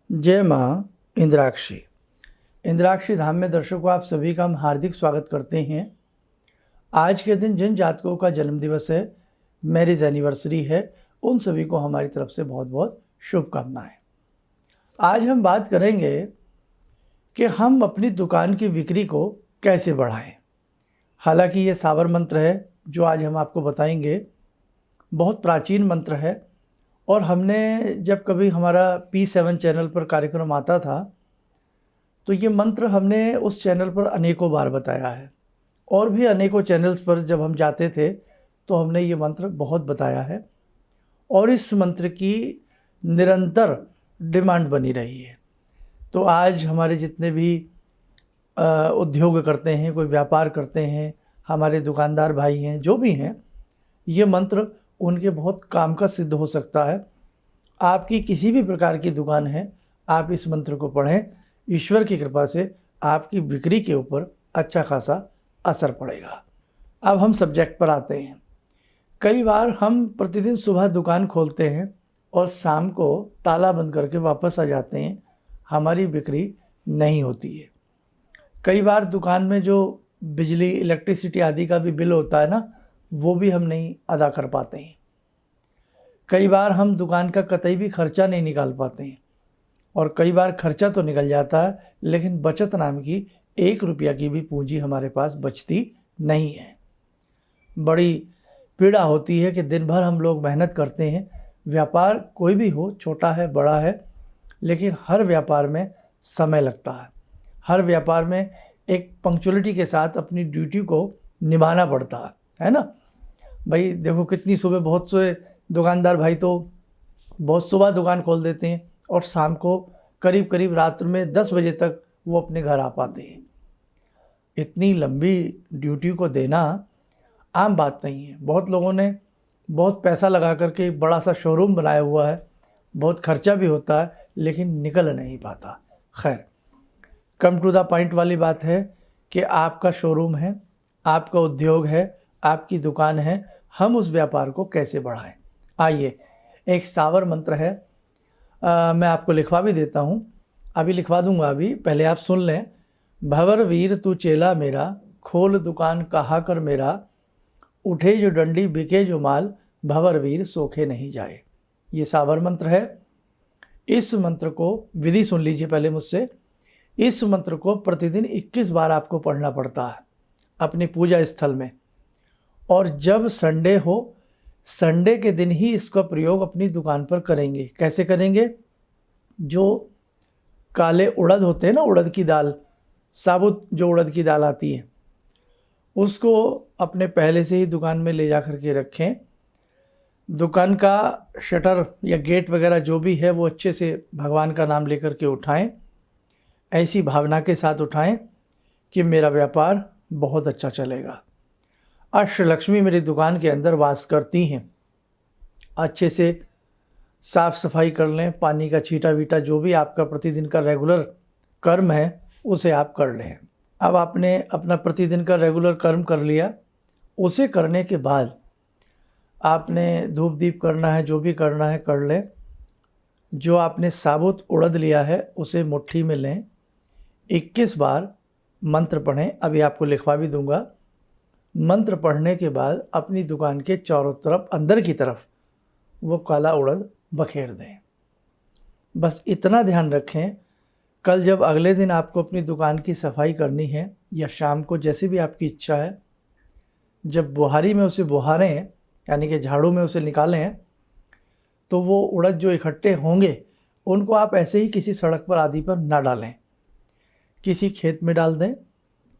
जय माँ इंद्राक्षी। इंद्राक्षी धाम में दर्शकों, आप सभी का हम हार्दिक स्वागत करते हैं। आज के दिन जिन जातकों का जन्म दिवस है, मैरिज एनिवर्सरी है, उन सभी को हमारी तरफ से बहुत बहुत शुभकामनाएं। आज हम बात करेंगे कि हम अपनी दुकान की बिक्री को कैसे बढ़ाएं। हालांकि ये सावर मंत्र है जो आज हम आपको बताएंगे, बहुत प्राचीन मंत्र है और हमने जब कभी हमारा P7 चैनल पर कार्यक्रम आता था तो ये मंत्र हमने उस चैनल पर अनेकों बार बताया है और भी अनेकों चैनल्स पर जब हम जाते थे तो हमने ये मंत्र बहुत बताया है और इस मंत्र की निरंतर डिमांड बनी रही है। तो आज हमारे जितने भी उद्योग करते हैं, कोई व्यापार करते हैं, हमारे दुकानदार भाई हैं, जो भी हैं, ये मंत्र उनके बहुत काम का सिद्ध हो सकता है। आपकी किसी भी प्रकार की दुकान है, आप इस मंत्र को पढ़ें, ईश्वर की कृपा से आपकी बिक्री के ऊपर अच्छा खासा असर पड़ेगा। अब हम सब्जेक्ट पर आते हैं। कई बार हम प्रतिदिन सुबह दुकान खोलते हैं और शाम को ताला बंद करके वापस आ जाते हैं, हमारी बिक्री नहीं होती है। कई बार दुकान में जो बिजली, इलेक्ट्रिसिटी आदि का भी बिल होता है ना, वो भी हम नहीं अदा कर पाते हैं। कई बार हम दुकान का कतई भी खर्चा नहीं निकाल पाते हैं और कई बार खर्चा तो निकल जाता है लेकिन बचत नाम की 1 रुपया की भी पूंजी हमारे पास बचती नहीं है। बड़ी पीड़ा होती है कि दिन भर हम लोग मेहनत करते हैं, व्यापार कोई भी हो, छोटा है बड़ा है, लेकिन हर व्यापार में समय लगता है। हर व्यापार में एक पंक्चुअलिटी के साथ अपनी ड्यूटी को निभाना पड़ता है ना भाई। देखो कितनी सुबह बहुत से दुकानदार भाई तो बहुत सुबह दुकान खोल देते हैं और शाम को करीब करीब रात में 10 बजे तक वो अपने घर आ पाते हैं। इतनी लंबी ड्यूटी को देना आम बात नहीं है। बहुत लोगों ने बहुत पैसा लगा करके एक बड़ा सा शोरूम बनाया हुआ है, बहुत खर्चा भी होता है लेकिन निकल नहीं पाता। खैर, कम टू द पॉइंट वाली बात है कि आपका शोरूम है, आपका उद्योग है, आपकी दुकान है, हम उस व्यापार को कैसे बढ़ाएं। आइए, एक सावर मंत्र है, मैं आपको लिखवा भी देता हूँ, अभी लिखवा दूंगा। अभी पहले आप सुन लें। भंवर वीर तू चेला मेरा, खोल दुकान कहा कर मेरा, उठे जो डंडी बिके जो माल, भंवर वीर सोखे नहीं जाए। ये सावर मंत्र है। इस मंत्र को विधि सुन लीजिए पहले मुझसे। इस मंत्र को प्रतिदिन 21 बार आपको पढ़ना पड़ता है अपनी पूजा स्थल में, और जब संडे हो, संडे के दिन ही इसका प्रयोग अपनी दुकान पर करेंगे। कैसे करेंगे? जो काले उड़द होते हैं ना, उड़द की दाल, साबुत जो उड़द की दाल आती है, उसको अपने पहले से ही दुकान में ले जा करके रखें। दुकान का शटर या गेट वगैरह जो भी है वो अच्छे से भगवान का नाम लेकर के उठाएं। ऐसी भावना के साथ उठाएं कि मेरा व्यापार बहुत अच्छा चलेगा। अष्टलक्ष्मी मेरी दुकान के अंदर वास करती हैं। अच्छे से साफ़ सफाई कर लें, पानी का छींटा वीटा जो भी आपका प्रतिदिन का रेगुलर कर्म है उसे आप कर लें। अब आपने अपना प्रतिदिन का रेगुलर कर्म कर लिया, उसे करने के बाद आपने धूप दीप करना है, जो भी करना है कर लें। जो आपने साबुत उड़द लिया है उसे मुट्ठी में लें, 21 बार मंत्र पढ़ें। अभी आपको लिखवा भी दूंगा। मंत्र पढ़ने के बाद अपनी दुकान के चारों तरफ, अंदर की तरफ, वो काला उड़द बखेर दें। बस इतना ध्यान रखें। कल जब अगले दिन आपको अपनी दुकान की सफाई करनी है या शाम को, जैसे भी आपकी इच्छा है, जब बुहारी में उसे बुहारें, यानी कि झाड़ू में उसे निकालें, तो वो उड़द जो इकट्ठे होंगे उनको आप ऐसे ही किसी सड़क पर आदि पर ना डालें, किसी खेत में डाल दें,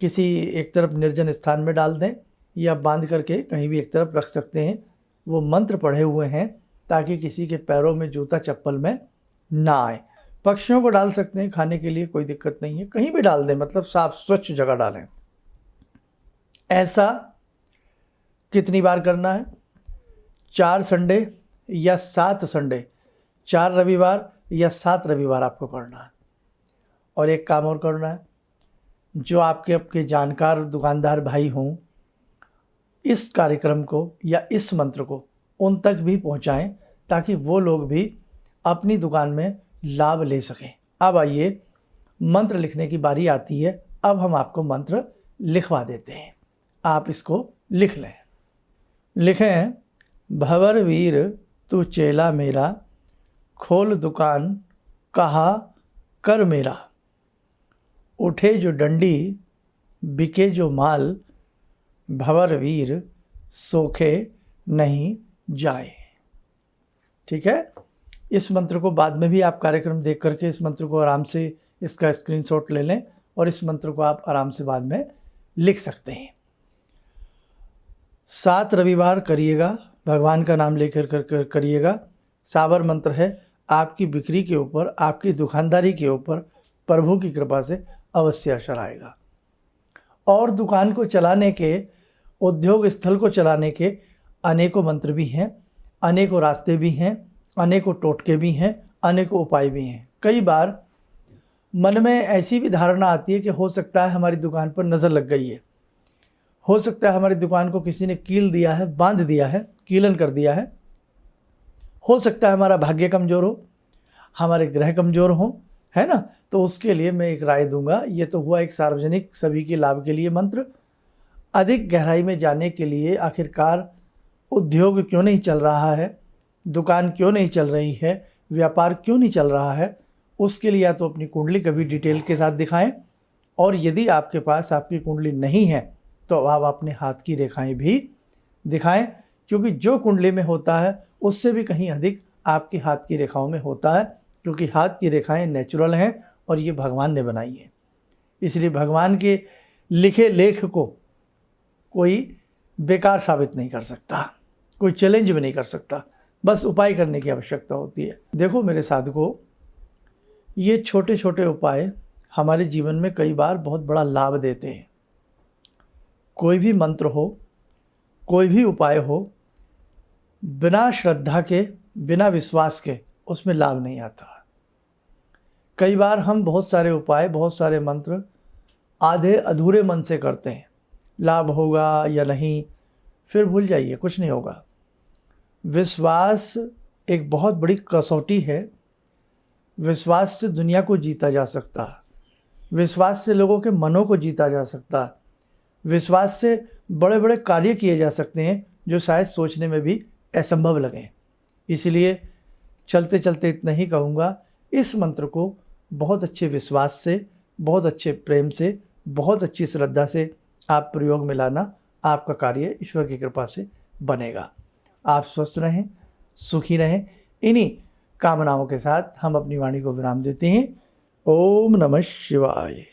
किसी एक तरफ निर्जन स्थान में डाल दें, या बांध करके कहीं भी एक तरफ रख सकते हैं। वो मंत्र पढ़े हुए हैं ताकि किसी के पैरों में, जूता चप्पल में ना आए। पक्षियों को डाल सकते हैं खाने के लिए, कोई दिक्कत नहीं है, कहीं भी डाल दें, मतलब साफ स्वच्छ जगह डालें। ऐसा कितनी बार करना है? 4 संडे या 7 संडे, 4 रविवार या 7 रविवार आपको करना है। और एक काम और करना है, जो आपके जानकार दुकानदार भाई हों, इस कार्यक्रम को या इस मंत्र को उन तक भी पहुंचाएं ताकि वो लोग भी अपनी दुकान में लाभ ले सकें। अब आइए मंत्र लिखने की बारी आती है। अब हम आपको मंत्र लिखवा देते हैं, आप इसको लिख लें। लिखें, भंवर वीर तू चेला मेरा, खोल दुकान कहा कर मेरा, उठे जो डंडी बिके जो माल, भंवर वीर सोखे नहीं जाए। ठीक है, इस मंत्र को बाद में भी आप कार्यक्रम देख करके इस मंत्र को आराम से इसका स्क्रीनशॉट ले लें और इस मंत्र को आप आराम से बाद में लिख सकते हैं। 7 रविवार करिएगा, भगवान का नाम लेकर कर करिएगा। साबर मंत्र है, आपकी बिक्री के ऊपर, आपकी दुकानदारी के ऊपर प्रभु की कृपा से अवश्य असर आएगा। और दुकान को चलाने के, उद्योग स्थल को चलाने के अनेकों मंत्र भी हैं, अनेकों रास्ते भी हैं, अनेकों टोटके भी हैं, अनेकों उपाय भी हैं। कई बार मन में ऐसी भी धारणा आती है कि हो सकता है हमारी दुकान पर नज़र लग गई है, हो सकता है हमारी दुकान को किसी ने कील दिया है, बांध दिया है, कीलन कर दिया है, हो सकता है हमारा भाग्य कमज़ोर हो, हमारे ग्रह कमज़ोर हो, है ना। तो उसके लिए मैं एक राय दूंगा। ये तो हुआ एक सार्वजनिक सभी के लाभ के लिए मंत्र। अधिक गहराई में जाने के लिए आखिरकार उद्योग क्यों नहीं चल रहा है, दुकान क्यों नहीं चल रही है, व्यापार क्यों नहीं चल रहा है, उसके लिए या तो अपनी कुंडली कभी डिटेल के साथ दिखाएं, और यदि आपके पास आपकी कुंडली नहीं है तो आप अपने हाथ की रेखाएं भी दिखाएं, क्योंकि जो कुंडली में होता है उससे भी कहीं अधिक आपके हाथ की रेखाओं में होता है, क्योंकि हाथ की रेखाएं नेचुरल हैं और ये भगवान ने बनाई हैं। इसलिए भगवान के लिखे लेख को कोई बेकार साबित नहीं कर सकता, कोई चैलेंज भी नहीं कर सकता, बस उपाय करने की आवश्यकता होती है। देखो मेरे साधकों, ये छोटे छोटे उपाय हमारे जीवन में कई बार बहुत बड़ा लाभ देते हैं। कोई भी मंत्र हो, कोई भी उपाय हो, बिना श्रद्धा के, बिना विश्वास के उसमें लाभ नहीं आता। कई बार हम बहुत सारे उपाय, बहुत सारे मंत्र आधे अधूरे मन से करते हैं, लाभ होगा या नहीं, फिर भूल जाइए, कुछ नहीं होगा। विश्वास एक बहुत बड़ी कसौटी है। विश्वास से दुनिया को जीता जा सकता है, विश्वास से लोगों के मनों को जीता जा सकता है, विश्वास से बड़े बड़े कार्य किए जा सकते हैं जो शायद सोचने में भी असंभव लगें। इसलिए चलते चलते इतना ही कहूँगा, इस मंत्र को बहुत अच्छे विश्वास से, बहुत अच्छे प्रेम से, बहुत अच्छी श्रद्धा से आप प्रयोग में लाना, आपका कार्य ईश्वर की कृपा से बनेगा। आप स्वस्थ रहें, सुखी रहें। इन्हीं कामनाओं के साथ हम अपनी वाणी को विराम देते हैं। ओम नमः शिवाय।